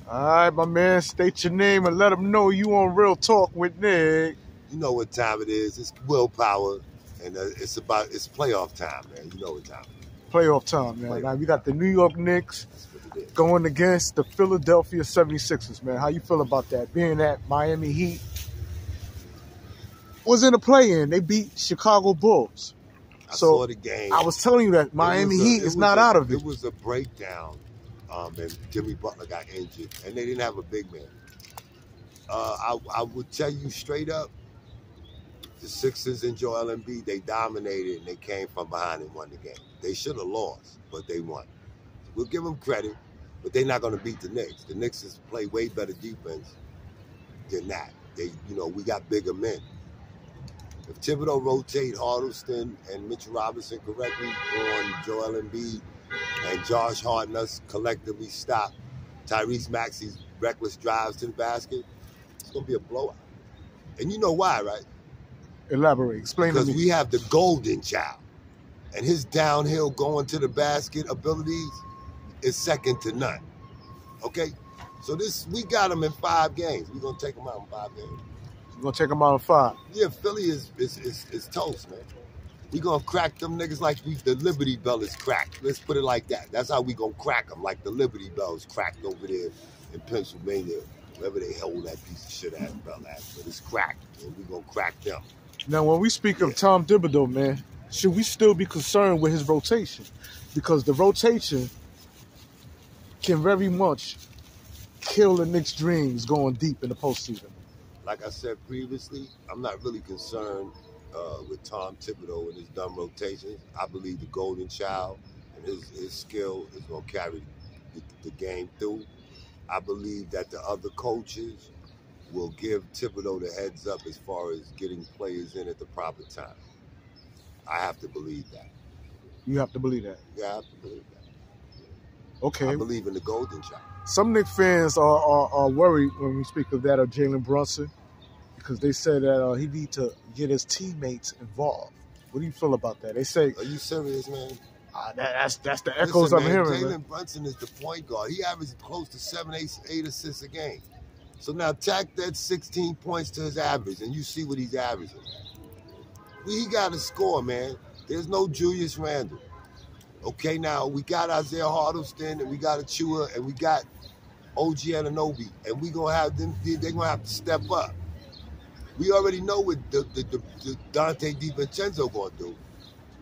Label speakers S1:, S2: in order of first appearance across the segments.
S1: All right, my man, state your name and let them know you on Real Talk with Nick.
S2: You know what time it is. It's willpower, and it's playoff time, man. You know what time it is.
S1: Playoff time, man. Now, we got the New York Knicks going against the Philadelphia 76ers, man. How you feel about that? Being that Miami Heat was in a play-in. They beat Chicago Bulls.
S2: I saw the game.
S1: I was telling you that Miami Heat is not out of it.
S2: It was a breakdown, and Jimmy Butler got injured, and they didn't have a big man. I would tell you straight up, the Sixers and Joel Embiid, they dominated, and they came from behind and won the game. They should have lost, but they won. We'll give them credit, but they're not going to beat the Knicks. The Knicks has played way better defense than that. We got bigger men. If Thibodeau rotate Huddleston and Mitchell Robinson correctly on Joel Embiid and Josh Hart and us collectively stop Tyrese Maxey's reckless drives to the basket, it's going to be a blowout. And you know why, right?
S1: Elaborate. Explain to me.
S2: Because we have the golden child. And his downhill going to the basket abilities is second to none. Okay? So we got him in 5 games. We're going to take him out in 5 games.
S1: You're going to take them out in 5?
S2: Yeah, Philly is toast, man. We going to crack them niggas like the Liberty Bell is cracked. Let's put it like that. That's how we going to crack them, like the Liberty Bell is cracked over there in Pennsylvania, wherever they hold that piece of shit ass bell at. But it's cracked, and we going to crack them.
S1: Now, when we speak of Tom Thibodeau, man, should we still be concerned with his rotation? Because the rotation can very much kill the Knicks' dreams going deep in the postseason.
S2: Like I said previously, I'm not really concerned with Tom Thibodeau and his dumb rotations. I believe the golden child and his skill is going to carry the game through. I believe that the other coaches will give Thibodeau the heads up as far as getting players in at the proper time. I have to believe that.
S1: You have to believe that?
S2: Yeah, I have to believe that.
S1: Okay.
S2: I believe in the golden child.
S1: Some Knicks fans are worried when we speak of that of Jalenbrunson because they say that he need to get his teammates involved. What do you feel about that? They say...
S2: Are you serious, man?
S1: That's the echoes I'm hearing.
S2: Jalenbrunson is the point guard. He averages close to 7, 8 assists a game. So now tack that 16 points to his average, and you see what he's averaging. He got to score, man. There's no Julius Randle. Okay, now we got Isaiah Huddleston, and we got Achua, and we got OG Anunoby, and we gonna have them. They're gonna have to step up. We already know what the Dante DiVincenzo gonna do.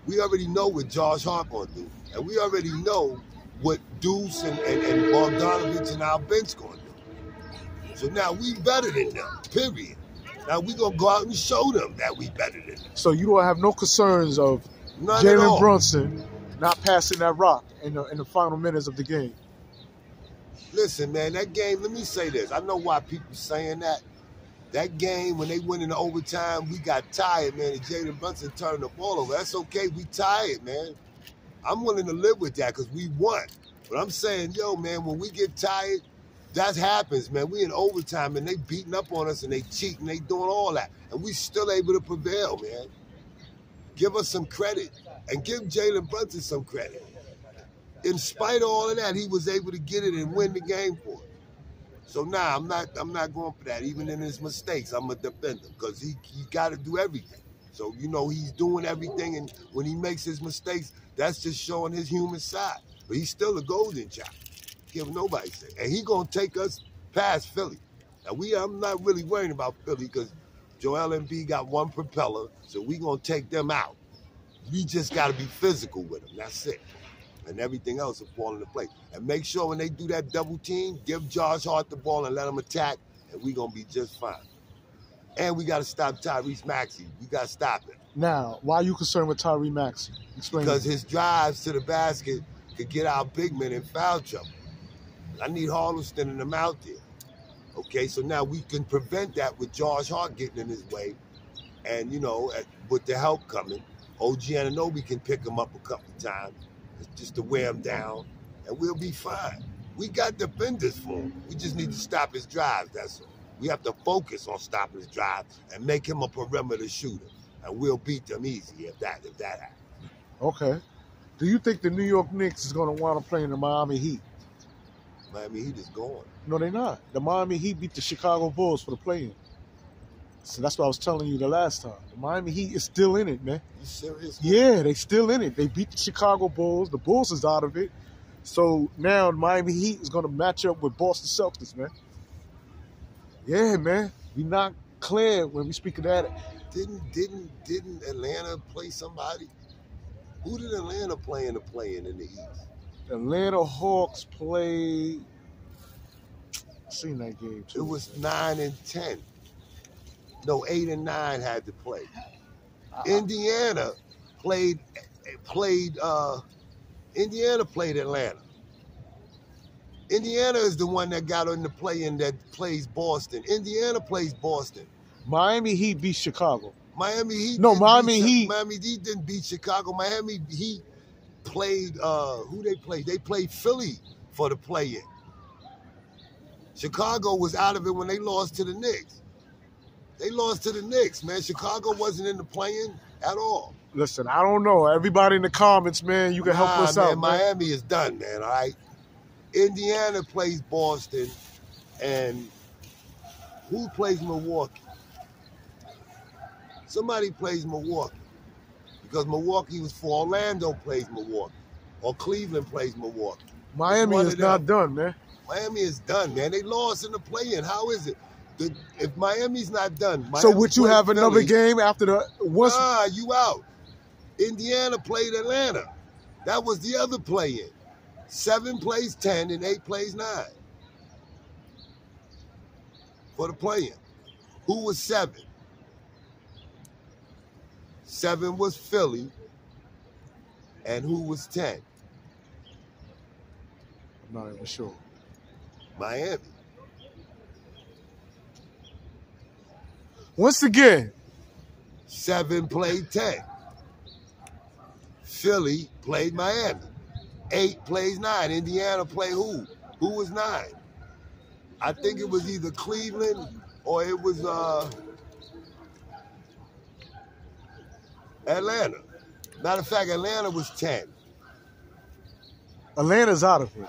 S2: We already know what Josh Hart gonna do, and we already know what Deuce and Bogdanovich and our bench gonna do. So now we better than them. Period. Now we gonna go out and show them that we better than them.
S1: So you don't have no concerns of Jalenbrunson not passing that rock in the final minutes of the game?
S2: Listen, man, that game, let me say this. I know why people saying that. That game, when they went into overtime, we got tired, man, and Jalenbrunson turned the ball over. That's okay. We tired, man. I'm willing to live with that because we won. But I'm saying, yo, man, when we get tired, that happens, man. We in overtime, and they beating up on us, and they cheating, they doing all that. And we still able to prevail, man. Give us some credit. And give Jalenbrunson some credit. In spite of all of that, he was able to get it and win the game for us. So now I'm not going for that. Even in his mistakes, I'm a defender because he got to do everything. So he's doing everything, and when he makes his mistakes, that's just showing his human side. But he's still a golden child. Give nobody say, and he gonna take us past Philly. Now I'm not really worrying about Philly because Joel Embiid got one propeller, so we gonna take them out. We just got to be physical with them. That's it. And everything else will fall into place. And make sure when they do that double team, give Josh Hart the ball and let him attack, and we're going to be just fine. And we got to stop Tyrese Maxey. We got to stop it.
S1: Now, why are you concerned with Tyrese Maxey? Explain.
S2: Because his drives to the basket could get our big men in foul trouble. I need Huddleston and them out there. Okay, so now we can prevent that with Josh Hart getting in his way. And, with the help coming, OG Anunoby can pick him up a couple of times just to wear him down, and we'll be fine. We got defenders for him. We just need to stop his drives, that's all. We have to focus on stopping his drive and make him a perimeter shooter, and we'll beat them easy if that happens.
S1: Okay. Do you think the New York Knicks is going to want to play in the Miami Heat?
S2: Miami Heat is gone.
S1: No, they're not. The Miami Heat beat the Chicago Bulls for the play-in. So that's what I was telling you the last time. The Miami Heat is still in it, man.
S2: You serious?
S1: Yeah, they still in it. They beat the Chicago Bulls. The Bulls is out of it. So now the Miami Heat is going to match up with Boston Celtics, man. Yeah, man. We not clear when we speak of that.
S2: Didn't Atlanta play somebody? Who did Atlanta play in the play-in in the East?
S1: Atlanta Hawks played. I seen that game too.
S2: It was 9 and 10. No, 8 and 9 had to play. Indiana played Indiana played Atlanta. Indiana is the one that got on the play-in that plays Boston. Indiana plays Boston.
S1: Miami Heat beat Chicago.
S2: Miami Heat.
S1: No, Miami Heat.
S2: Miami Heat didn't beat Chicago. Miami Heat played. Who they played? They played Philly for the play-in. Chicago was out of it when they lost to the Knicks. They lost to the Knicks, man. Chicago wasn't in the play-in at all.
S1: Listen, I don't know. Everybody in the comments, man, you can help us out, man.
S2: Miami is done, man, all right? Indiana plays Boston, and who plays Milwaukee? Somebody plays Milwaukee, because Milwaukee was for Orlando plays Milwaukee, or Cleveland plays Milwaukee.
S1: Miami is not done, man.
S2: Miami is done, man. They lost in the play-in. How is it? If Miami's not done, Miami
S1: so would you have another game after the once?
S2: Nah, you out. Indiana played Atlanta. That was the other play-in. 7 plays 10 and 8 plays 9 for the play-in. Who was 7? 7 was Philly, and who was 10?
S1: I'm not even sure.
S2: Miami.
S1: Once again,
S2: 7 played 10. Philly played Miami. 8 plays 9. Indiana played who? Who was 9? I think it was either Cleveland or it was Atlanta. Matter of fact, Atlanta was 10.
S1: Atlanta's out of it.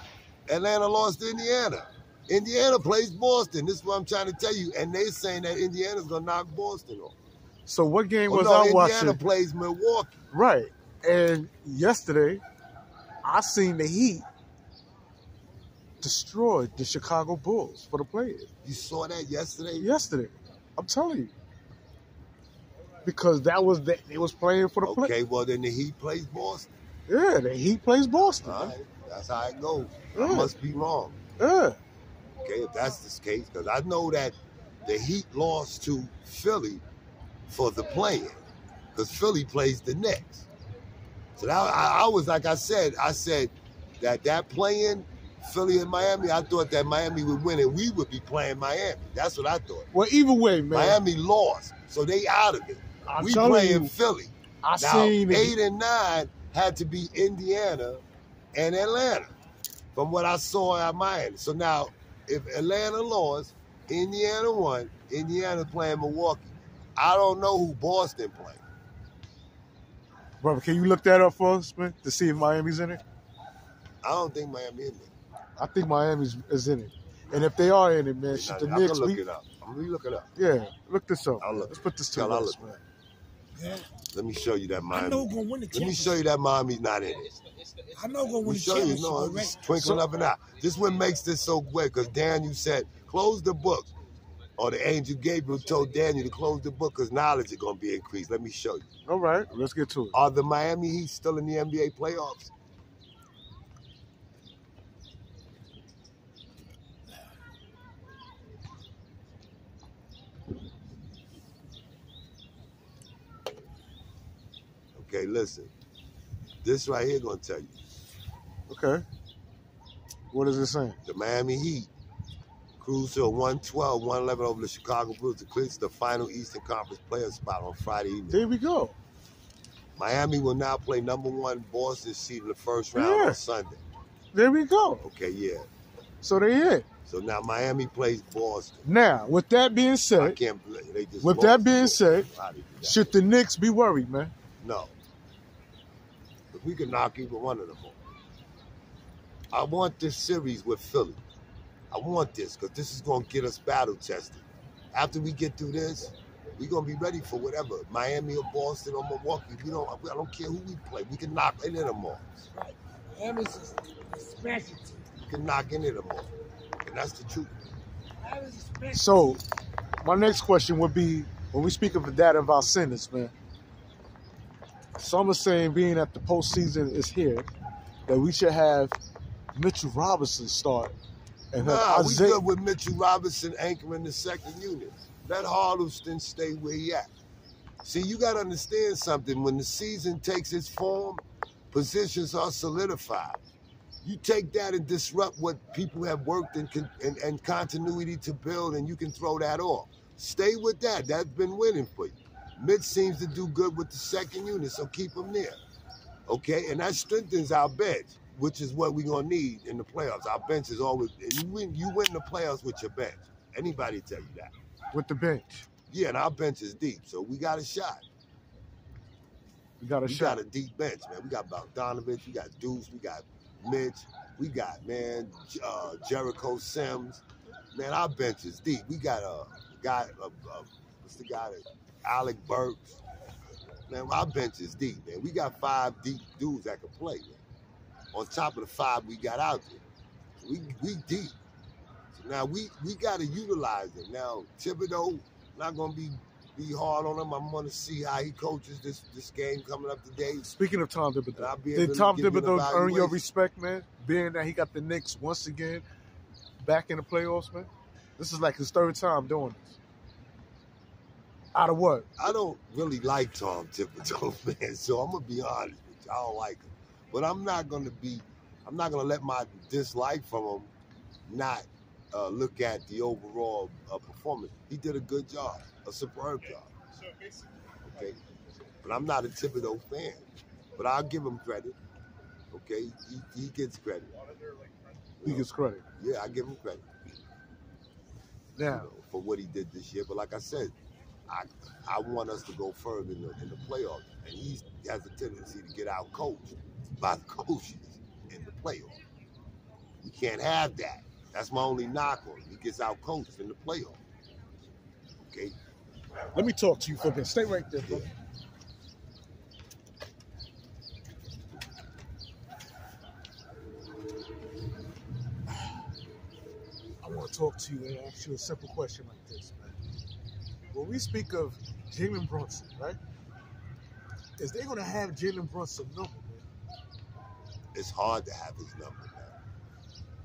S2: Atlanta lost to Indiana. Indiana plays Boston. This is what I'm trying to tell you. And they're saying that Indiana's going to knock Boston off.
S1: So what game was I watching?
S2: Indiana plays Milwaukee.
S1: Right. And yesterday, I seen the Heat destroy the Chicago Bulls for the play-in.
S2: You saw that yesterday?
S1: Yesterday. I'm telling you. Because that was it was playing for the play.
S2: Okay, well then the Heat plays Boston.
S1: Yeah, the Heat plays Boston.
S2: All right. That's how it goes.
S1: Yeah.
S2: I must be wrong.
S1: Yeah.
S2: Okay, if that's the case, because I know that the Heat lost to Philly for the play-in, because Philly plays the Knicks. So that, I was, like I said that play-in, Philly and Miami, I thought that Miami would win and we would be playing Miami. That's what I thought.
S1: Well, either way, man.
S2: Miami lost, so they out of it. We playing Philly. Now, 8 and 9 had to be Indiana and Atlanta, from what I saw at Miami. So now, if Atlanta lost, Indiana won, Indiana playing Milwaukee. I don't know who Boston played.
S1: Brother, can you look that up for us, man, to see if Miami's in it?
S2: I don't think Miami in it.
S1: I think Miami is in it. And if they are in it, man,
S2: I'm
S1: the
S2: gonna
S1: Knicks.
S2: look it up. I'm gonna look it up.
S1: Yeah, look this up.
S2: I'll look.
S1: Let's put this to
S2: I'll
S1: us,
S2: look.
S1: man.
S3: Yeah.
S2: Let me show you that Miami.
S3: I know gonna win the championship.
S2: Let me show you that Miami's not in it.
S3: I know gonna win the
S2: Show you,
S3: championship
S2: no,
S3: already.
S2: it's twinkling up and out. This is what makes this so great, because Daniel said, close the book. Or the angel Gabriel told Daniel to close the book because knowledge is going to be increased. Let me show you.
S1: All right, let's get to it.
S2: Are the Miami Heat still in the NBA playoffs? Okay, listen. This right here going to tell you.
S1: Okay. What is it saying?
S2: The Miami Heat cruised to a 112-111 over the Chicago Bulls to clinch the final Eastern Conference playoff spot on Friday evening.
S1: There we go.
S2: Miami will now play #1 Boston seed in the first round on Sunday.
S1: There we go.
S2: Okay, yeah.
S1: So they in.
S2: So now Miami plays Boston.
S1: Now, with that being
S2: I
S1: said,
S2: can't believe they just
S1: with
S2: lost.
S1: that being said,
S2: How they do that?
S1: should the Knicks be worried, man?
S2: No. If we could knock either one of them off. I want this series with Philly. I want this because this is going to get us battle tested. After we get through this, we're going to be ready for whatever. Miami or Boston or Milwaukee. I don't care who we play. We can knock any of them off.
S3: Right. Miami's a specialty.
S2: We can knock any of them off. And that's the truth.
S3: Miami's a specialty.
S1: So, my next question would be, when we speak of the data of our sentence, man, some are saying, being that the postseason is here, that we should have Mitchell Robinson start. And
S2: we good with Mitchell Robinson anchoring the second unit. Let Harleston stay where he at. See, you got to understand something. When the season takes its form, positions are solidified. You take that and disrupt what people have worked and continuity to build, and you can throw that off. Stay with that. That's been winning for you. Mitch seems to do good with the second unit, so keep him there. Okay? And that strengthens our bench, which is what we're going to need in the playoffs. Our bench is always – you win the playoffs with your bench. Anybody tell you that.
S1: With the bench.
S2: Yeah, and our bench is deep, so we got a shot.
S1: We got
S2: a deep bench, man. We got Bogdanovich, we got Deuce, we got Mitch, we got, man, Jericho Sims. Man, our bench is deep. We got a guy, what's the guy that, Alec Burks. Man, our bench is deep, man. We got 5 deep dudes that can play, man. On top of the 5 we got out there. We deep. So now we got to utilize them. Now, Thibodeau, not going to be hard on him. I'm going to see how he coaches this game coming up today.
S1: Speaking of Tom Thibodeau, did Tom Thibodeau earn your respect, man? Being that he got the Knicks once again back in the playoffs, man? This is like his 3rd time doing this. Out of what?
S2: I don't really like Tom Thibodeau, man, so I'm going to be honest with you. I don't like him. But I'm not going to let my dislike from him not look at the overall performance. He did a good job, a superb job. Okay? But I'm not a Thibodeau fan. But I'll give him credit. Okay? He gets credit.
S1: He gets credit.
S2: Yeah, I give him credit.
S1: Now,
S2: for what he did this year. But like I said, I want us to go further in the playoffs. And he has a tendency to get out coached by the coaches in the playoffs. We can't have that. That's my only knock on him. He gets out coached in the playoffs. Okay?
S1: Let me talk to you for a minute. Stay right there, bro. I want to talk to you and ask you a simple question like this, man. When we speak of Jalenbrunson, right? Is they going to have Jalenbrunson number, man?
S2: It's hard to have his number, man.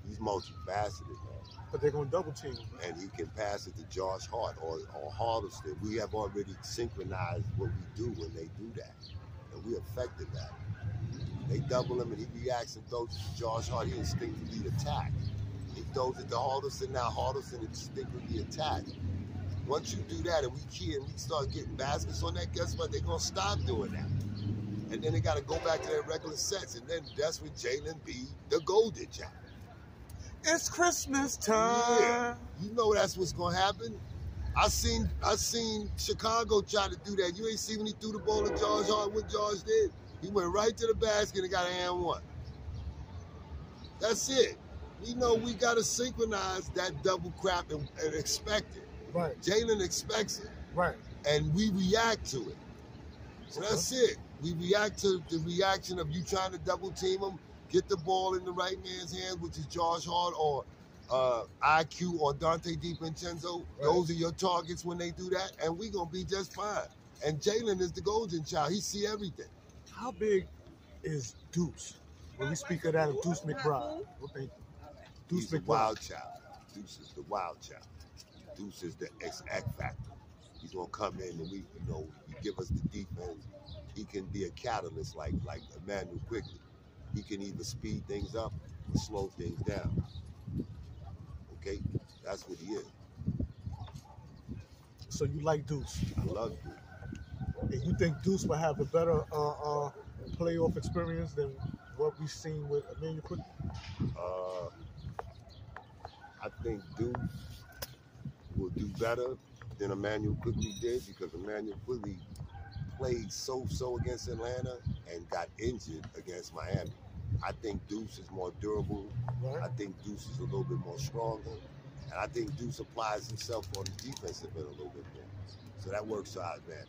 S2: He's multifaceted, man.
S1: But they're going to double team him, man.
S2: And he can pass it to Josh Hart or Harleston. We have already synchronized what we do when they do that. And we affected that. They double him and he reacts and throws it to Josh Hart. He instinctively attacks. He throws it to Harleston. Now Harleston instinctively attacks. Once you do that and we key and we start getting baskets on that, guess what? They're going to stop doing that. And then they got to go back to their regular sets. And then that's when Jalen be the golden child.
S1: It's Christmas time.
S2: Yeah. You know that's what's going to happen. I seen Chicago try to do that. You ain't see when he threw the ball to Josh Hart, what Josh did? He went right to the basket and got an and one. That's it. We know we got to synchronize that double crap and expect it.
S1: Right.
S2: Jalen expects it.
S1: Right.
S2: And we react to it. So that's it. We react to the reaction of you trying to double team him, get the ball in the right man's hands, which is Josh Hart or IQ or Dante DiVincenzo. Right. Those are your targets when they do that, and we're going to be just fine. And Jalen is the golden child. He see everything.
S1: How big is Deuce? When we speak of that, Deuce McBride.
S2: He's the wild child. Deuce is the wild child. Deuce is the X factor. He's gonna come in and he give us the defense. He can be a catalyst like Emmanuel Quigley. He can either speed things up or slow things down. Okay, that's what he is.
S1: So you like Deuce?
S2: I love Deuce.
S1: And you think Deuce will have a better playoff experience than what we've seen with Emmanuel Quigley?
S2: I think Deuce will do better than Emmanuel Quigley did because Emmanuel Quigley played so against Atlanta and got injured against Miami. I think Deuce is more durable.
S1: Right.
S2: I think Deuce is a little bit more stronger. And I think Deuce applies himself on the defensive end a little bit more. So that works to our advantage.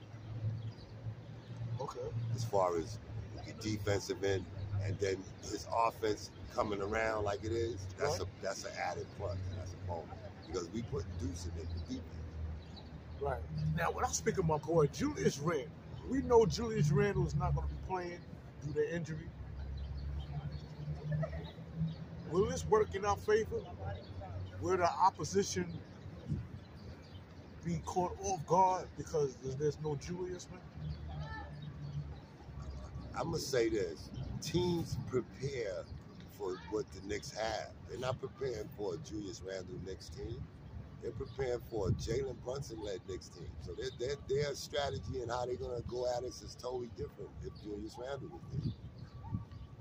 S1: Okay.
S2: As far as the defensive end and then his offense coming around like it is, that's an added plus. That's a bonus. Because we put Deuce in the defense.
S1: Right. Now, when I speak of my boy, Julius Randle, we know Julius Randle is not going to be playing due to injury. Will this work in our favor? Will the opposition be caught off guard because there's no Julius, man?
S2: I'm going to say this. Teams prepare for what the Knicks have. They're not preparing for a Julius Randle Knicks team. They're preparing for a Jalen-Brunson-led Knicks team. So their strategy and how they're going to go at us is totally different if Julius Randle was there.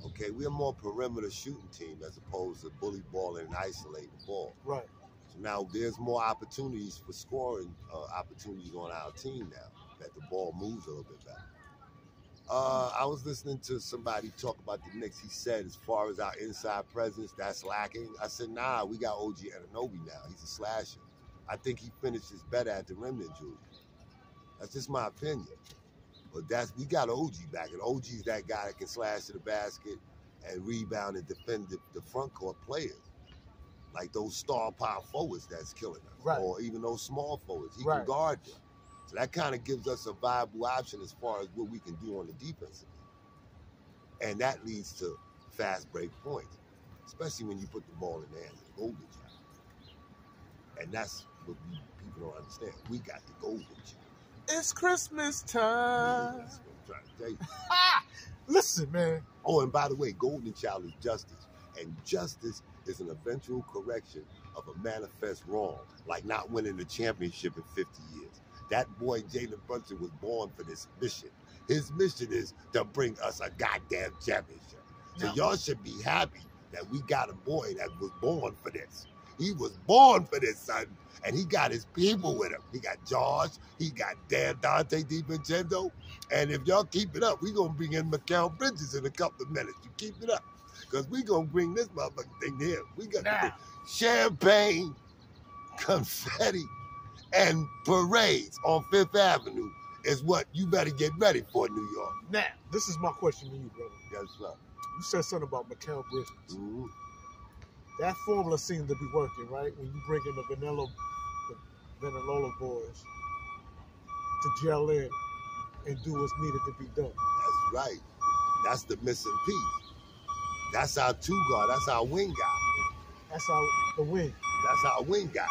S2: Okay, we're a more perimeter shooting team as opposed to bully balling and isolating the ball.
S1: Right.
S2: So now there's more opportunities for scoring opportunities on our team now that the ball moves a little bit better. I was listening to somebody talk about the Knicks. He said, as far as our inside presence, that's lacking. I said, nah, we got OG Anunoby now. He's a slasher. I think he finishes better at the rim than Julius. That's just my opinion. But we got OG back, and OG's that guy that can slash to the basket and rebound and defend the front court players. Like those star power forwards that's killing us.
S1: Right.
S2: Or even those small forwards. He can guard them. So that kind of gives us a viable option as far as what we can do on the defensive end. And that leads to fast break points, especially when you put the ball in the hands of the golden child. And that's what people don't understand. We got the golden child.
S1: It's Christmas time.
S2: Yeah, that's what I'm trying to tell you.
S1: Listen, man.
S2: Oh, and by the way, golden child is justice. And justice is an eventual correction of a manifest wrong, like not winning the championship in 50 years. That boy, Jalen Brunson, was born for this mission. His mission is to bring us a goddamn championship. So y'all should be happy that we got a boy that was born for this. He was born for this, son. And he got his people with him. He got Josh. He got Dante DiVincenzo. And if y'all keep it up, we're going to bring in Mikal Bridges in a couple of minutes. You keep it up. Because we're going to bring this motherfucking thing here. We got champagne, confetti, and parades on Fifth Avenue is what you better get ready for, New York.
S1: Now, this is my question to you, brother.
S2: That's right.
S1: You said something about Mikal Bridges.
S2: Mm-hmm.
S1: That formula seemed to be working, right? When you bring in the Vanillola boys to gel in and do what's needed to be done.
S2: That's right. That's the missing piece. That's our two guard. That's our wing guy.
S1: That's the wing.
S2: That's our wing guy.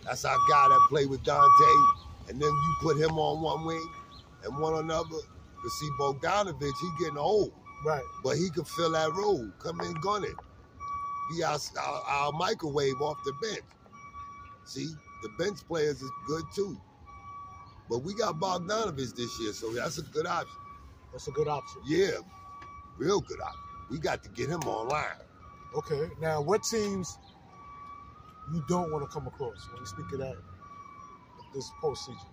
S2: That's our guy that played with Dante, and then you put him on one wing and one on another. To see Bogdanovich, he getting old.
S1: Right.
S2: But he could fill that role. Come in, gun it. Be our microwave off the bench. See, the bench players is good too. But we got Bogdanovich this year, so that's a good option.
S1: That's a good option.
S2: Yeah, real good option. We got to get him online.
S1: Okay, now what teams you don't want to come across when you speak of that this postseason?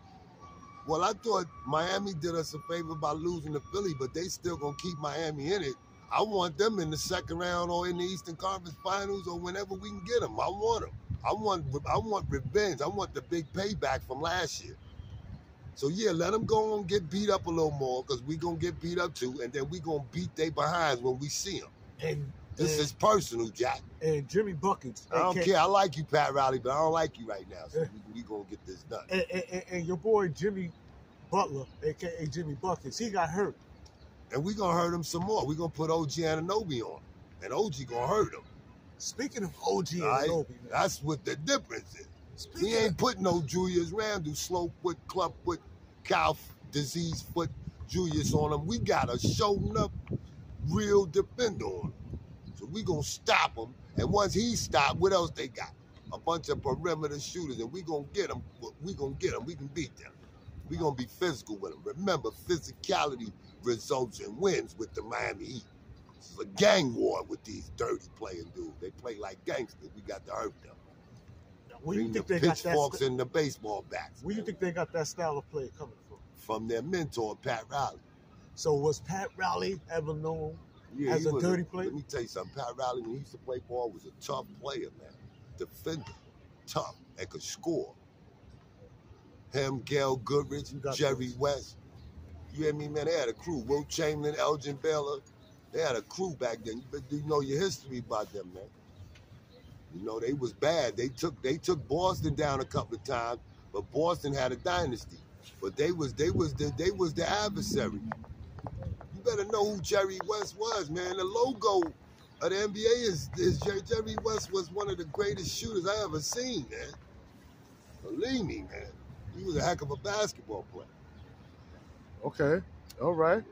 S2: Well, I thought Miami did us a favor by losing to Philly, but they still gonna keep Miami in it. I want them in the second round or in the Eastern Conference Finals or whenever we can get them. I want them. I want revenge. I want the big payback from last year. So, yeah, let them go and get beat up a little more because we going to get beat up too, and then we going to beat their behinds when we see them.
S1: And
S2: this is personal, Jack.
S1: And Jimmy Buckets.
S2: I don't care. I like you, Pat Riley, but I don't like you right now. So we going to get this done.
S1: And your boy Jimmy Butler, a.k.a. Jimmy Buckets, he got hurt.
S2: And we going to hurt him some more. we going to put OG Anunoby on. And OG going to hurt him.
S1: Speaking of OG Anunoby, man.
S2: That's what the difference is. He ain't putting no Julius Randle, slow foot, club foot, cow disease foot Julius on him. We got a shown up real defender on him. So we going to stop him. And once he stopped, what else they got? A bunch of perimeter shooters. And we going to get them. We going to get them. We can beat them. We going to be physical with them. Remember, physicality results in wins with the Miami Heat. This is a gang war with these dirty playing dudes. They play like gangsters. We got to hurt them.
S1: Where you think
S2: the
S1: they got
S2: pitchforks and the baseball bats.
S1: Where you think they got that style of play coming from?
S2: From their mentor, Pat Riley.
S1: So was Pat Riley ever known
S2: Yeah,
S1: as
S2: he
S1: a
S2: was
S1: dirty player?
S2: Let me tell you something. Pat Riley, when he used to play ball, was a tough player, man. Defender, tough, and could score. Him, Gail Goodrich, Jerry West. You hear me, man? They had a crew. Will Chamberlain, Elgin Baylor. They had a crew back then. You know your history about them, man. You know, they was bad. They took Boston down a couple of times, but Boston had a dynasty. But they was the adversary. You better know who Jerry West was, man. The logo of the NBA is Jerry West was one of the greatest shooters I ever seen, man. Believe me, man. He was a heck of a basketball player.
S1: Okay, all right.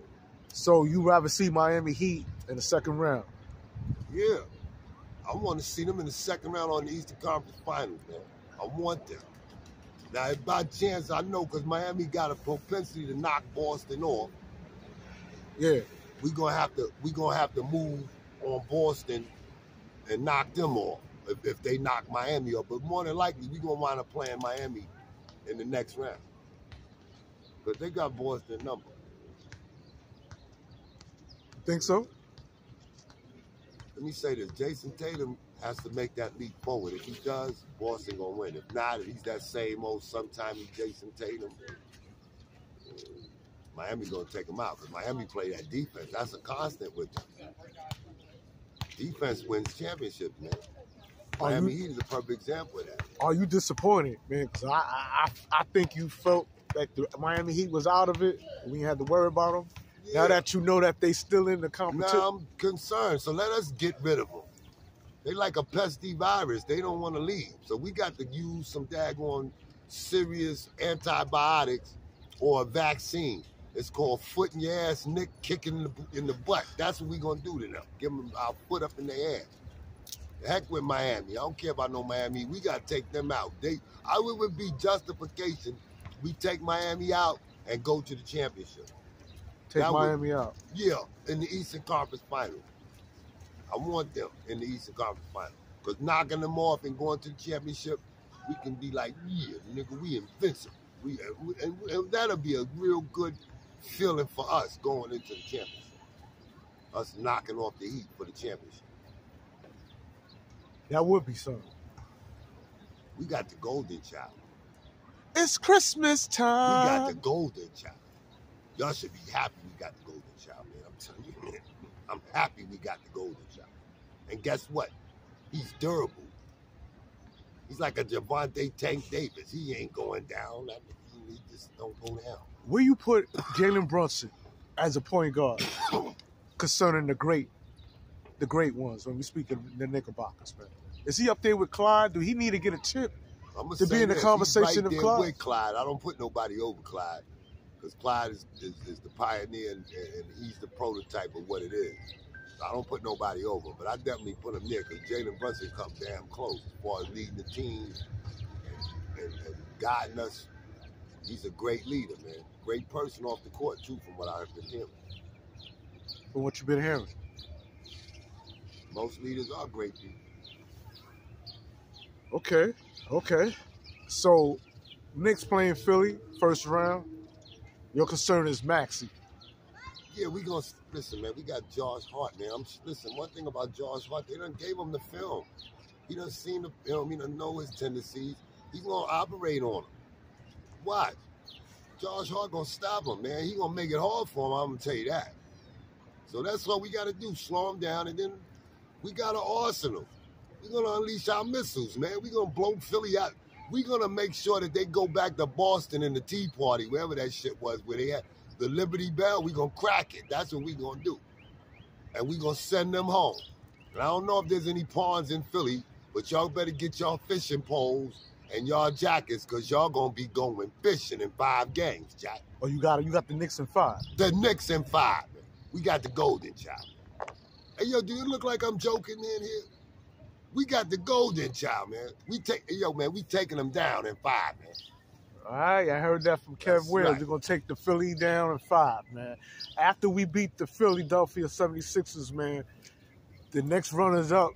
S1: So you rather see Miami Heat in the second round?
S2: Yeah. I want to see them in the second round on the Eastern Conference Finals, man. I want them. Now, if by chance, I know because Miami got a propensity to knock Boston off.
S1: Yeah.
S2: We're gonna have to move on Boston and knock them off if they knock Miami off. But more than likely, we're gonna wind up playing Miami in the next round. Because they got Boston number.
S1: Think so?
S2: Let me say this. Jason Tatum has to make that leap forward. If he does, Boston going to win. If not, if he's that same old sometime Jason Tatum, Miami going to take him out because Miami play that defense. That's a constant with them. Defense wins championships, man. Miami Heat is a perfect example of that.
S1: Are you disappointed, man? Because I think you felt that the Miami Heat was out of it when you had to worry about them. Yeah. Now that you know that they still in the competition.
S2: Now I'm concerned, so let us get rid of them. They like a pesky virus. They don't want to leave. So we got to use some daggone serious antibiotics or a vaccine. It's called foot in your ass, Nick kicking in the butt. That's what we going to do to them. Give them our foot up in their ass. The heck with Miami. I don't care about no Miami. We got to take them out. I would be justification. We take Miami out and go to the championship.
S1: Take Miami out.
S2: Yeah, in the Eastern Conference Finals. I want them in the Eastern Conference Finals. Because knocking them off and going to the championship, we can be like, yeah, nigga, we invincible. And that'll be a real good feeling for us going into the championship. Us knocking off the Heat for the championship.
S1: That would be something.
S2: We got the golden child.
S1: It's Christmas time.
S2: We got the golden child. Y'all should be happy we got the golden child, man. I'm telling you, man. I'm happy we got the golden child. And guess what? He's durable. He's like a Javante Tank Davis. He ain't going down. He just don't go down.
S1: Where you put Jalenbrunson as a point guard concerning the great ones when we speak of the Knickerbockers, man? Is he up there with Clyde? Do he need to get a chip to be in the conversation
S2: of
S1: Clyde?
S2: With Clyde? I don't put nobody over Clyde. Because Clyde is the pioneer and he's the prototype of what it is. So I don't put nobody over, but I definitely put him there because Jalenbrunson comes damn close as far as leading the team and guiding us. He's a great leader, man. Great person off the court, too, from what I've been hearing.
S1: From what you've been hearing?
S2: Most leaders are great people.
S1: Okay. So, Knicks playing Philly, first round. Your concern is Maxey.
S2: Yeah, we gonna listen, man. We got Josh Hart, man. Listen. One thing about Josh Hart, they done gave him the film. He done seen the film. He done know his tendencies. He's gonna operate on him. Watch, Josh Hart gonna stop him, man. He gonna make it hard for him. I'm gonna tell you that. So that's what we gotta do: slow him down, and then we got an arsenal. We're gonna unleash our missiles, man. We gonna blow Philly out. We're going to make sure that they go back to Boston in the Tea Party, wherever that shit was, where they had the Liberty Bell. We're going to crack it. That's what we're going to do. And we're going to send them home. And I don't know if there's any ponds in Philly, but y'all better get y'all fishing poles and y'all jackets because y'all going to be going fishing in 5 games, Jack.
S1: Oh, you got the Knicks in 5.
S2: The Knicks in 5. Man. We got the golden child. Hey, yo, do you look like I'm joking in here? We got the golden child, man. We taking them down in 5, man.
S1: All right, I heard that from Kev Wills.
S2: Right.
S1: We're going to take the Philly down in 5, man. After we beat the Philadelphia 76ers, man, the next runners-up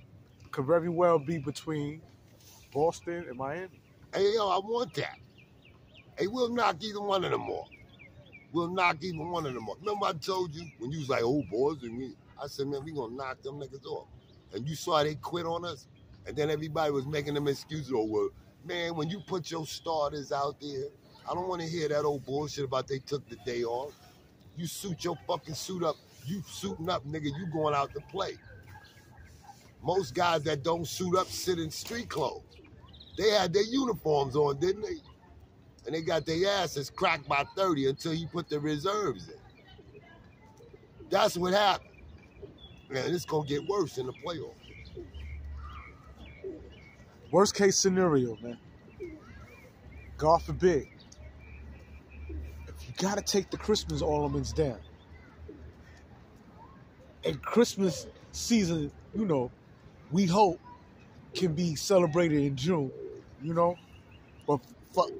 S1: could very well be between Boston and Miami.
S2: Hey, yo, I want that. Hey, we'll knock either one of them off. We'll knock either one of them off. Remember I told you when you was like, oh, boys, and me. I said, man, we gonna knock them niggas off. And you saw they quit on us, and then everybody was making them excuses. Oh, well, man, when you put your starters out there, I don't want to hear that old bullshit about they took the day off. You suit your fucking suit up. You suiting up, nigga. You going out to play. Most guys that don't suit up sit in street clothes. They had their uniforms on, didn't they? And they got their asses cracked by 30 until you put the reserves in. That's what happened. Man, it's going to get worse in the playoffs.
S1: Worst case scenario, man. God forbid. If you got to take the Christmas ornaments down. And Christmas season, you know, we hope can be celebrated in June, you know? But fuck,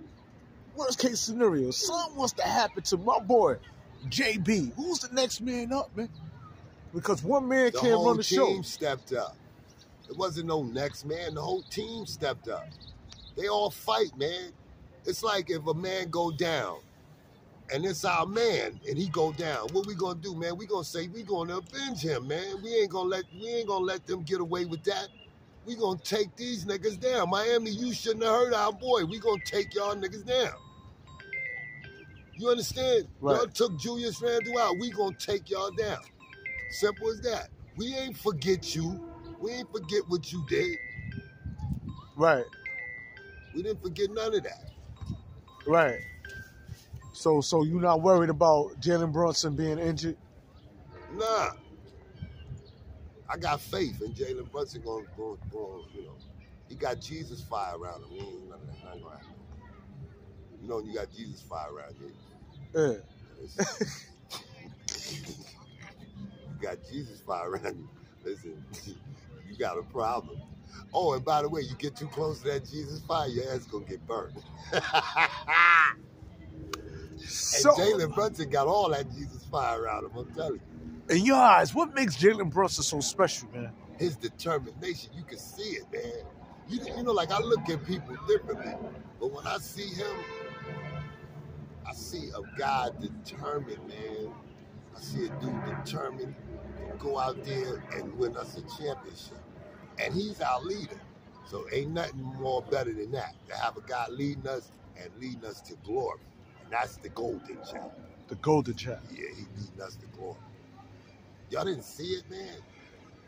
S1: worst case scenario, something wants to happen to my boy, JB. Who's the next man up, man? Because one man can't run the show.
S2: The whole team stepped up. It wasn't no next man. The whole team stepped up. They all fight, man. It's like if a man go down, and it's our man, and he go down. What we gonna do, man? We gonna say we gonna avenge him, man. We ain't gonna let them get away with that. We gonna take these niggas down. Miami, you shouldn't have hurt our boy. We gonna take y'all niggas down. You understand?
S1: Right.
S2: Y'all took Julius Randle out. We gonna take y'all down. Simple as that. We ain't forget you. We ain't forget what you did.
S1: Right.
S2: We didn't forget none of that.
S1: Right. So you're not worried about Jalenbrunson being injured?
S2: Nah. I got faith in Jalenbrunson going, you know. He got Jesus fire around him. He ain't nothing gonna happen. You know when you got Jesus fire around you.
S1: Yeah.
S2: You got Jesus fire around you. Listen, you got a problem. Oh, and by the way, you get too close to that Jesus fire, your ass gonna get burned.
S1: So,
S2: and Jalenbrunson got all that Jesus fire around him, I'm telling you.
S1: In your eyes, what makes Jalenbrunson so special, man?
S2: His determination, you can see it, man. You know, like I look at people differently, but when I see him, I see a guy determined, man. I see a dude determined to go out there and win us a championship. And he's our leader. So ain't nothing more better than that, to have a guy leading us and leading us to glory. And that's the golden child.
S1: The golden child.
S2: Yeah, he leading us to glory. Y'all didn't see it, man?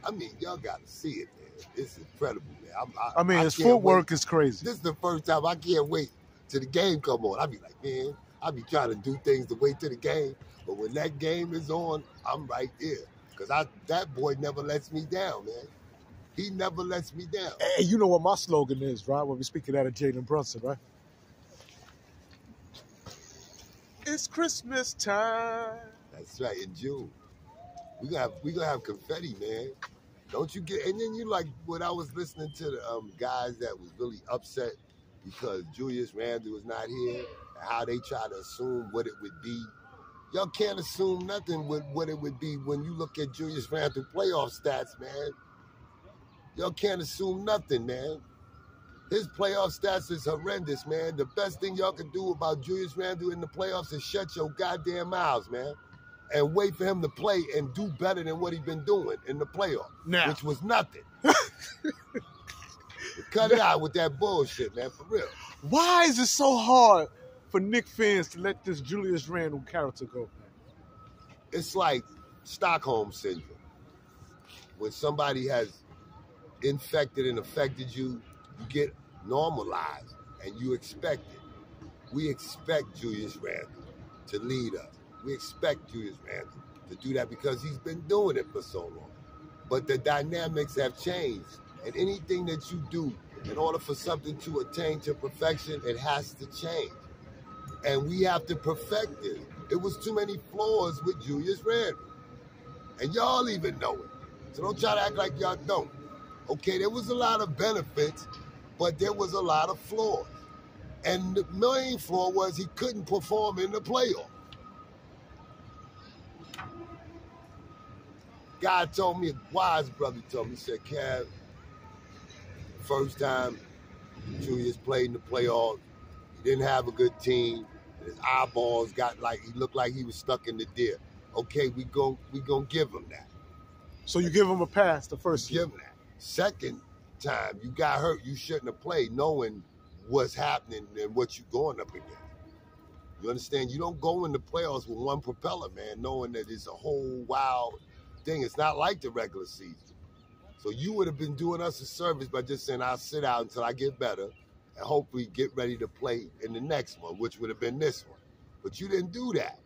S2: I mean, y'all got to see it, man. It's incredible, man.
S1: I mean, his footwork is crazy.
S2: This is the first time I can't wait till the game come on. I be like, man, I be trying to do things to wait till the game. But when that game is on, I'm right there. Because that boy never lets me down, man. He never lets me down.
S1: Hey, you know what my slogan is, right? When we speaking out of Jalenbrunson, right? It's Christmas time.
S2: That's right, in June. We gonna have confetti, man. Don't you get? And then you like when I was listening to the guys that was really upset because Julius Randle was not here, and how they try to assume what it would be. Y'all can't assume nothing with what it would be when you look at Julius Randle playoff stats, man. Y'all can't assume nothing, man. His playoff stats is horrendous, man. The best thing y'all can do about Julius Randle in the playoffs is shut your goddamn mouths, man. And wait for him to play and do better than what he's been doing in the playoffs, which was nothing. Cut it out with that bullshit, man, for real.
S1: Why is it so hard for Knicks fans to let this Julius Randle character go, man?
S2: It's like Stockholm syndrome. When somebody has infected and affected you, you get normalized and you expect it. We expect Julius Randle to lead us. We expect Julius Randle to do that because he's been doing it for so long. But the dynamics have changed. And anything that you do in order for something to attain to perfection, it has to change. And we have to perfect it. It was too many flaws with Julius Randle. And y'all even know it. So don't try to act like y'all don't. Okay, there was a lot of benefits, but there was a lot of flaws. And the main flaw was he couldn't perform in the playoffs. Guy told me, a wise brother told me, he said, Cav, first time Julius played in the playoffs, he didn't have a good team, and his eyeballs got like, he looked like he was stuck in the deer. Okay, we gonna give him that.
S1: So you give him a pass the first year.
S2: Give him that. Second time you got hurt, you shouldn't have played knowing what's happening and what you're going up against. You understand? You don't go in the playoffs with one propeller, man, knowing that it's a whole wild thing. It's not like the regular season. So you would have been doing us a service by just saying, I'll sit out until I get better and hopefully get ready to play in the next one, which would have been this one. But you didn't do that.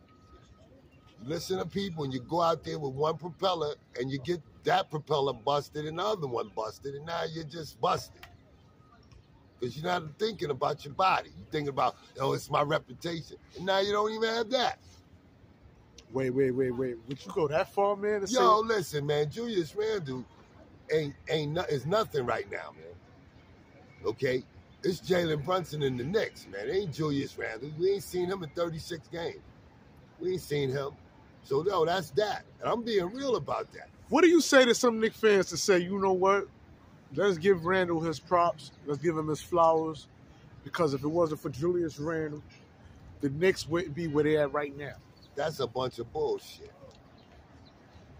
S2: You listen to people and you go out there with one propeller and you get that propeller busted and the other one busted, and now you're just busted. Because you're not thinking about your body. You're thinking about, oh, it's my reputation. And now you don't even have that.
S1: Wait. Would you go that far, man?
S2: Yo, listen, man. Julius Randle is nothing right now, man. Okay? It's Jalenbrunson in the Knicks, man. It ain't Julius Randle. We ain't seen him in 36 games. We ain't seen him. So, no, that's that. And I'm being real about that.
S1: What do you say to some Knicks fans to say, you know what? Let's give Randle his props. Let's give him his flowers. Because if it wasn't for Julius Randle, the Knicks wouldn't be where they're at right now.
S2: That's a bunch of bullshit.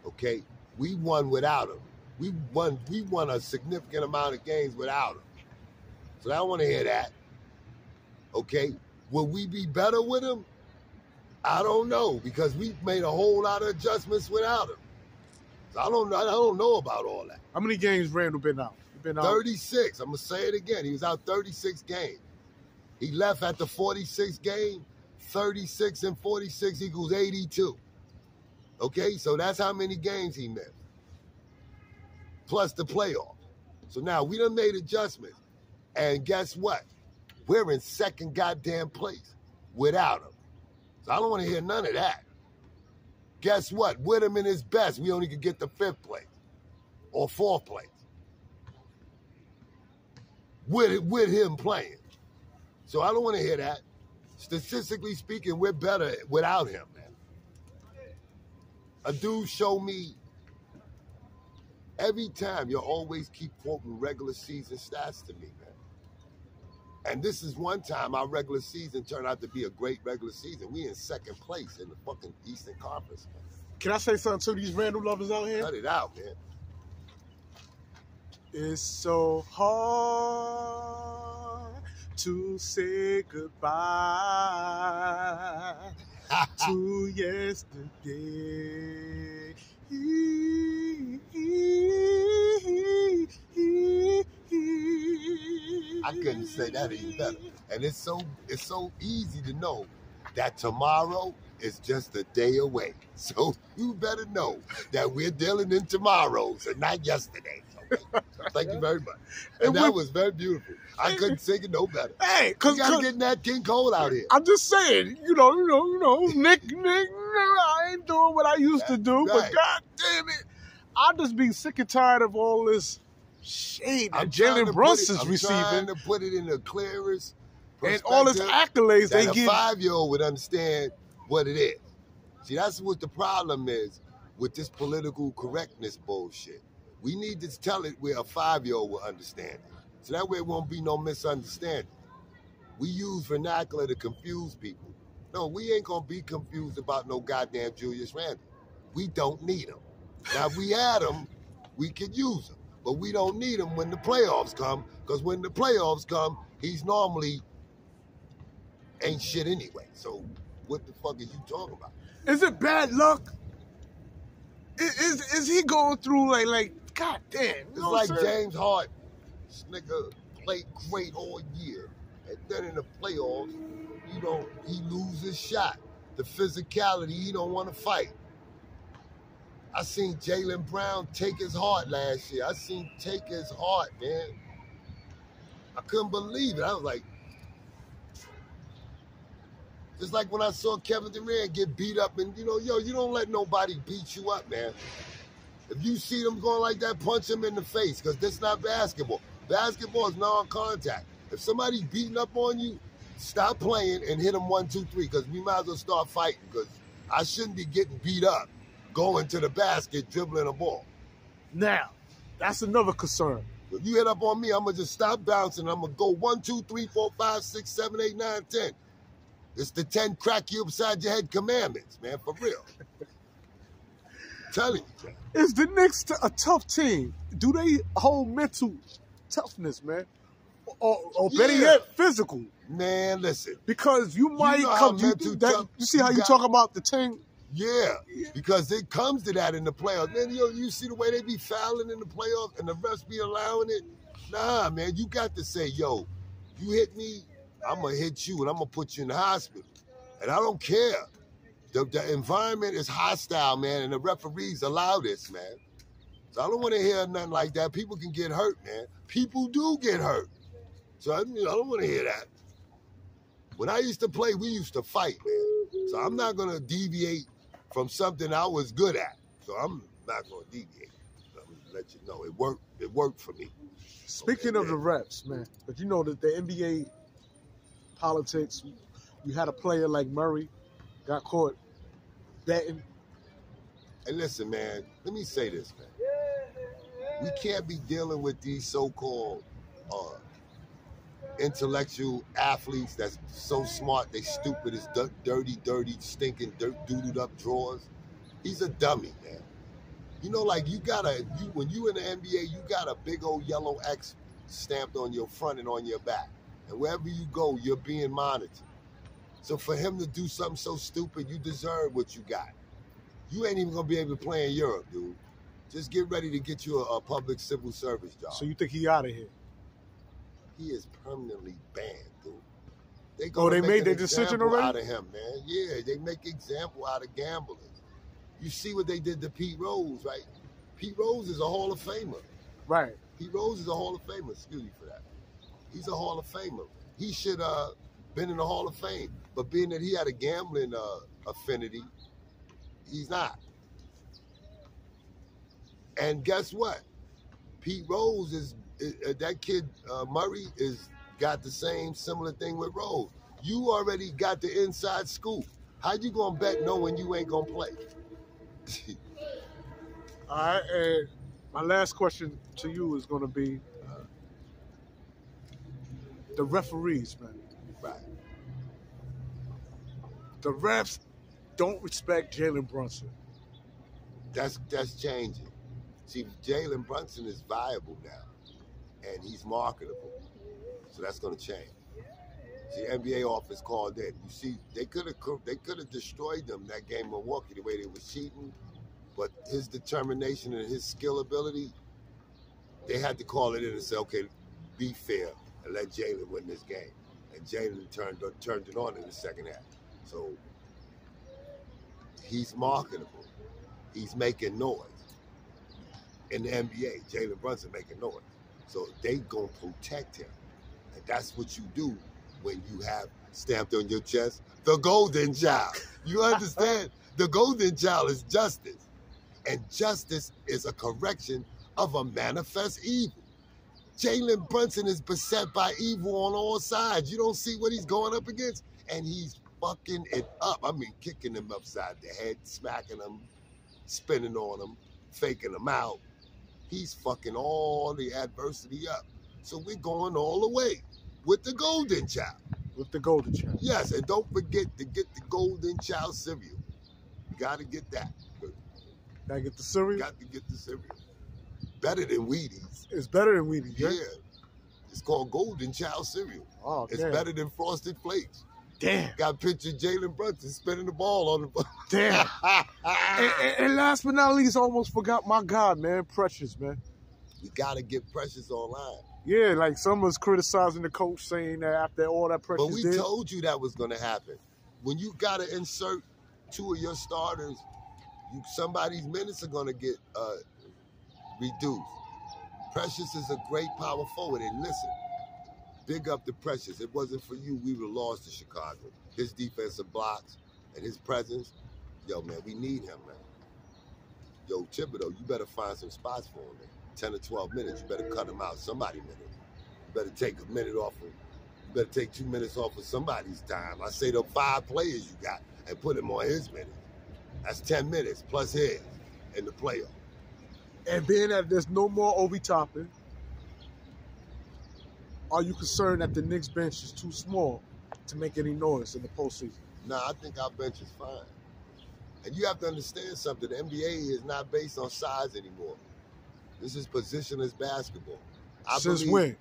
S2: Okay? We won without him. We won a significant amount of games without him. So I don't want to hear that. Okay? Will we be better with him? I don't know, because we've made a whole lot of adjustments without him. So I don't know about all that.
S1: How many games Randle been out? He been out
S2: 36. I'm going to say it again. He was out 36 games. He left at the 46th game. 36 and 46 equals 82. Okay? So that's how many games he missed. Plus the playoffs. So now we done made adjustments. And guess what? We're in second goddamn place without him. So I don't want to hear none of that. Guess what? With him in his best, we only could get the 5th place or 4th place. With him playing. So I don't want to hear that. Statistically speaking, we're better without him, man. A dude showed me every time you always keep quoting regular season stats to me, man. And this is one time our regular season turned out to be a great regular season. We in second place in the fucking Eastern Conference, man.
S1: Can I say something to these Randle lovers out here?
S2: Cut it out, man.
S1: It's so hard to say goodbye to yesterday.
S2: I couldn't say that any better. And it's so easy to know that tomorrow is just a day away. So you better know that we're dealing in tomorrows and not yesterday. Okay? Thank you very much. And that was very beautiful. I couldn't sing it no better.
S1: Hey, cause
S2: getting that King Cole out here.
S1: I'm just saying, you know, Nick, I ain't doing what I used to do, but God damn it, I just be sick and tired of all this shade that Jalenbrunson's receiving.
S2: I'm trying to put it in the clearest
S1: and all his accolades they give.
S2: A 5-year-old would understand what it is. See, that's what the problem is with this political correctness bullshit. We need to tell it where a 5-year-old will understand it. So that way it won't be no misunderstanding. We use vernacular to confuse people. No, we ain't going to be confused about no goddamn Julius Randle. We don't need him. Now, if we had him, we could use him. But we don't need him when the playoffs come, because when the playoffs come, he's normally ain't shit anyway. So what the fuck are you talking about?
S1: Is it bad luck? Is he going through like God damn?
S2: It's like James Harden. This nigga played great all year. And then in the playoffs, he loses his shot. The physicality, he don't want to fight. I seen Jaylen Brown take his heart last year. I seen take his heart, man. I couldn't believe it. I was like, just like when I saw Kevin Durant get beat up and, you don't let nobody beat you up, man. If you see them going like that, punch them in the face, because this is not basketball. Basketball is non-contact. If somebody's beating up on you, stop playing and hit them 1, 2, 3, because we might as well start fighting, because I shouldn't be getting beat up going to the basket, dribbling a ball.
S1: Now, that's another concern.
S2: If you hit up on me, I'm going to just stop bouncing. I'm going to go 1, 2, 3, 4, 5, 6, 7, 8, 9, 10. It's the 10 crack you upside your head commandments, man, for real. telling you, man.
S1: Is the Knicks a tough team? Do they hold mental toughness, man? Or better yet, physical?
S2: Man, listen.
S1: Because you might come. You see how you talk about the team?
S2: Yeah, because it comes to that in the playoffs. Man, you see the way they be fouling in the playoffs and the refs be allowing it? Nah, man, you got to say, yo, you hit me, I'm going to hit you and I'm going to put you in the hospital. And I don't care. The environment is hostile, man, and the referees allow this, man. So I don't want to hear nothing like that. People can get hurt, man. People do get hurt. So I don't want to hear that. When I used to play, we used to fight, man. So I'm not going to deviate from something I was good at. So I'm not going to deviate. I'm going to let you know it worked. It worked for me.
S1: Speaking of the refs, man, but you know that the NBA politics, you had a player like Murray got caught betting.
S2: And listen, man, let me say this, man. We can't be dealing with these so-called intellectual athletes that's so smart, they stupid as dirty, stinking, doodled up drawers. He's a dummy, man. You know, like when you in the NBA, you got a big old yellow X stamped on your front and on your back. And wherever you go, you're being monitored. So for him to do something so stupid, you deserve what you got. You ain't even gonna be able to play in Europe, dude. Just get ready to get you a public civil service job.
S1: So you think he out of here?
S2: He is permanently banned, dude.
S1: They made their decision already?
S2: Out of him, man. Yeah, they make example out of gamblers. You see what they did to Pete Rose, right? Pete Rose is a Hall of Famer.
S1: Right.
S2: Pete Rose is a Hall of Famer. Excuse me for that. He's a Hall of Famer. He should been in the Hall of Fame. But being that he had a gambling affinity, he's not. And guess what? Pete Rose is that kid Murray is got the same similar thing with Rose. You already got the inside scoop. How you gonna bet knowing you ain't gonna play?
S1: All right, and my last question to you is gonna be the referees, man.
S2: Right.
S1: The refs don't respect Jalenbrunson.
S2: That's changing. See, Jalenbrunson is viable now, and he's marketable. So that's going to change. See, NBA office called in. You see, they could have destroyed them that game in Milwaukee the way they were cheating, but his determination and his skill ability, they had to call it in and say, okay, be fair and let Jalen win this game. And Jalen turned it on in the second half. So he's marketable. He's making noise. In the NBA, Jalenbrunson making noise. So they gonna protect him. And that's what you do when you have stamped on your chest, the golden child. You understand? The golden child is justice. And justice is a correction of a manifest evil. Jalenbrunson is beset by evil on all sides. You don't see what he's going up against? And he's fucking it up. I mean, kicking him upside the head, smacking him, spinning on him, faking him out. He's fucking all the adversity up. So we're going all the way with the golden child.
S1: With the golden child.
S2: Yes, and don't forget to get the golden child cereal. You got to get that.
S1: Gotta get the cereal?
S2: Got to get the cereal. Better than Wheaties.
S1: It's better than Wheaties,
S2: yeah?
S1: Yeah.
S2: It's called Golden Child cereal.
S1: Oh,
S2: it's
S1: damn.
S2: better than Frosted Flakes.
S1: Damn.
S2: Got a picture of Jalenbrunson spinning the ball on the
S1: Damn. and last but not least, I almost forgot my God, man, Precious, man.
S2: We got to get Precious online.
S1: Yeah, like someone's criticizing the coach, saying that after all that Precious
S2: But we told you that was going to happen. When you got to insert two of your starters, somebody's minutes are going to get reduced. Precious is a great power forward. And listen, big up to Precious. It wasn't for you, we would have lost to Chicago. His defensive blocks and his presence, yo, man, we need him, man. Yo, Thibodeau, you better find some spots for him, man. 10 or 12 minutes, you better cut him out somebody minutes. You better take a minute off of, you better take 2 minutes off of somebody's time. I say the 5 players you got and put him on his minutes. That's 10 minutes plus his in the playoff.
S1: And being that there's no more Obi Toppin, are you concerned that the Knicks bench is too small to make any noise in the postseason?
S2: Nah, I think our bench is fine. And you have to understand something. The NBA is not based on size anymore. This is positionless basketball.
S1: Since when?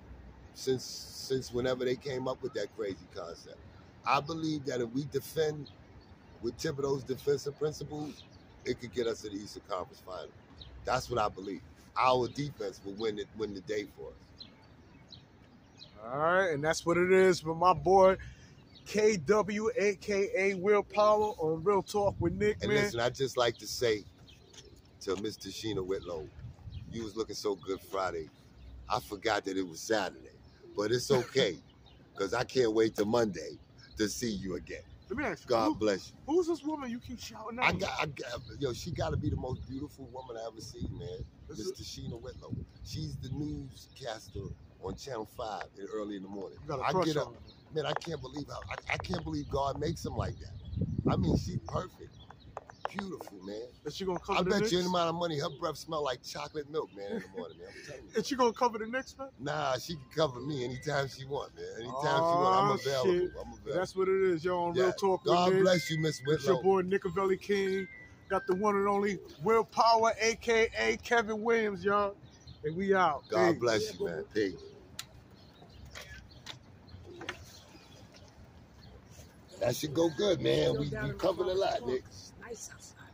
S2: Since whenever they came up with that crazy concept. I believe that if we defend with Thibodeau's defensive principles, it could get us to the Eastern Conference Final. That's what I believe. Our defense will win the day for us.
S1: All right, and that's what it is with my boy KW, a.k.a. Willpower, on Real Talk with Nick,
S2: And
S1: man.
S2: listen, I just like to say to Mr. Sheena Whitlow, you was looking so good Friday. I forgot that it was Saturday. But it's okay, because I can't wait till Monday to see you again.
S1: Let me ask you.
S2: God bless you.
S1: Who's this woman you keep shouting out?
S2: Yo, she got to be the most beautiful woman I ever seen, man. Mr. Sheena Whitlow. She's the newscaster on Channel 5 early in the morning.
S1: You got a crush on her.
S2: Man, I can't believe I can't believe God makes them like that. I mean, she's perfect. Beautiful, man.
S1: Is she gonna cover
S2: I
S1: the
S2: bet
S1: Knicks?
S2: you any amount of money, her breath smell like chocolate milk, man, in the morning, man. I'm telling you.
S1: Is she gonna cover the Knicks, man?
S2: Nah, she can cover me anytime she wants, man. Anytime she wants, I'm available.
S1: Shit.
S2: I'm available.
S1: That's what it is, yo, on Real Talk
S2: God
S1: with Nick.
S2: bless you, Miss Whitlow.
S1: It's your boy Nicovelli King. Got the one and only Willpower, a.k.a. Kevin Williams, y'all. And we out.
S2: God
S1: Peace.
S2: bless you, man. Peace. That should go good, man. We covered a lot, Nick.
S3: Nice outside.